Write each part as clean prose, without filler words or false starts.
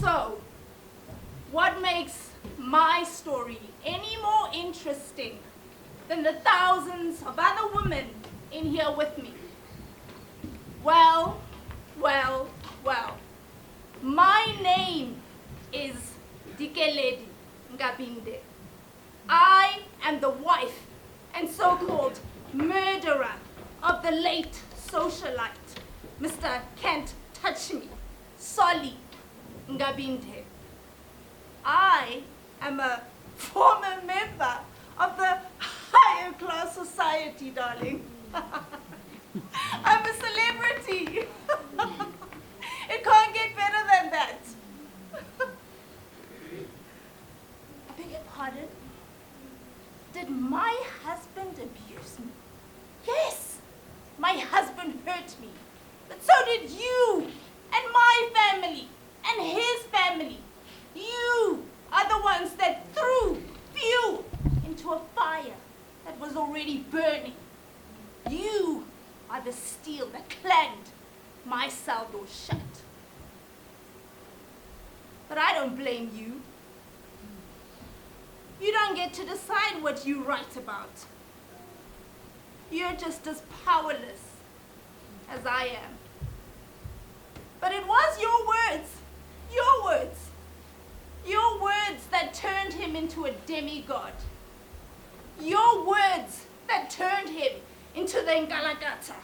So, what makes my story any more interesting than the thousands of other women in here with me? Well, well, well. My name is Dikeledi Nkabinde. I am the wife and so-called murderer of the late socialite, Mr. Can't Touch Me, Shwele Nkabinde. I am a former member of the higher class society, darling. I'm a celebrity. It can't get better than that. I beg your pardon? Did my husband abuse me? Yes, my husband hurt me. But so did you, and my family, and his family. You are the ones that threw fuel into a fire that was already burning. You are the steel that clanged my cell door shut. But I don't blame you. You don't get to decide what you write about. You're just as powerless as I am. But it was your words that turned him into a demigod. Your words that turned him into the Ngalakata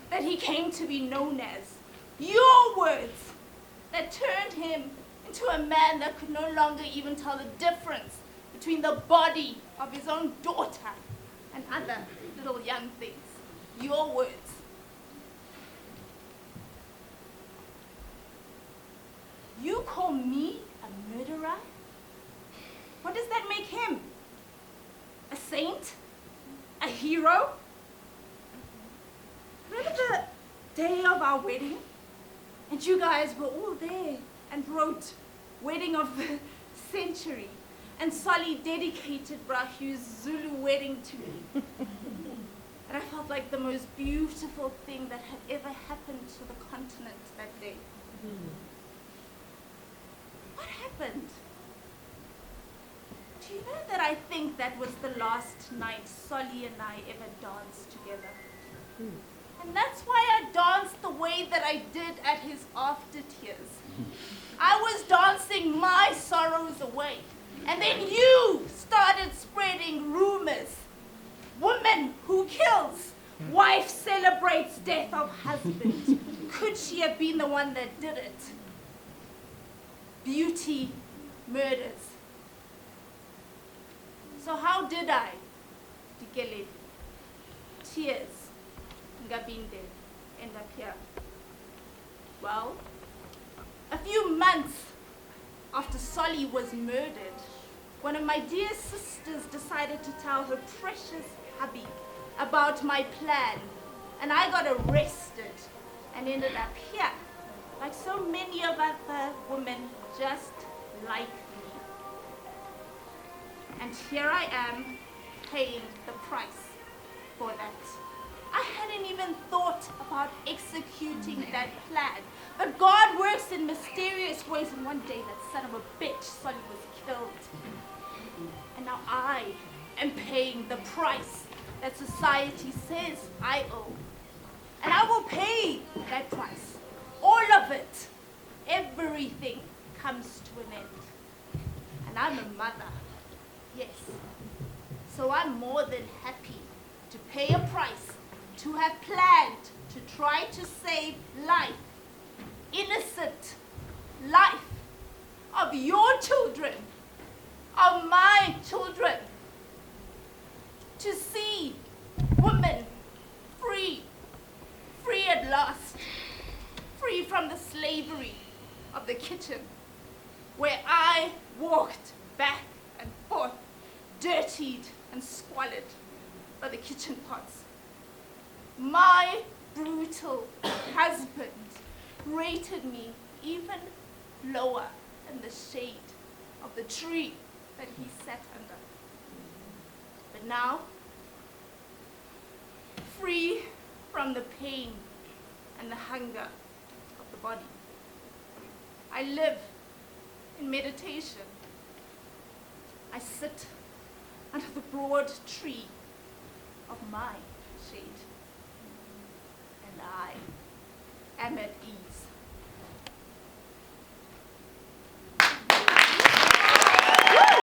that he came to be known as. Your words that turned him into a man that could no longer even tell the difference between the body of his own daughter and other little young things. Your words. You call me a murderer? What does that make him? A saint? A hero? Remember the day of our wedding? And you guys were all there and wrote Wedding of the Century. And Shwele dedicated Brahu's Zulu wedding to me. And I felt like the most beautiful thing that had ever happened to the continent that day. What happened? Do you know that I think that was the last night Shwele and I ever danced together? And that's why I danced the way that I did at his after tears. I was dancing my sorrows away. And then you started spreading rumors. Woman who kills, wife celebrates death of husband. Could she have been the one that did it? Beauty murders. So how did I, Dikeledi, Tears, Nkabinde, end up here? Well, a few months after Shwele was murdered, one of my dear sisters decided to tell her precious hubby about my plan, and I got arrested and ended up here, like so many of other women just like me. And here I am, paying the price for that. I hadn't even thought about executing that plan. But God works in mysterious ways, and one day that son of a bitch, Shwele, was killed. And now I am paying the price that society says I owe. And I will pay that price. All of it. Everything comes to an end. And I'm a mother. Yes. So I'm more than happy to pay a price, to have planned to try to save life, innocent life of your children, of my children, to see women free, free at last, free from the slavery of the kitchen, where I walked back and forth, dirtied and squalid by the kitchen pots. My brutal husband rated me even lower than the shade of the tree that he sat under. But now, free from the pain and the hunger of the body, I live in meditation, I sit under the broad tree of my shade, and I am at ease.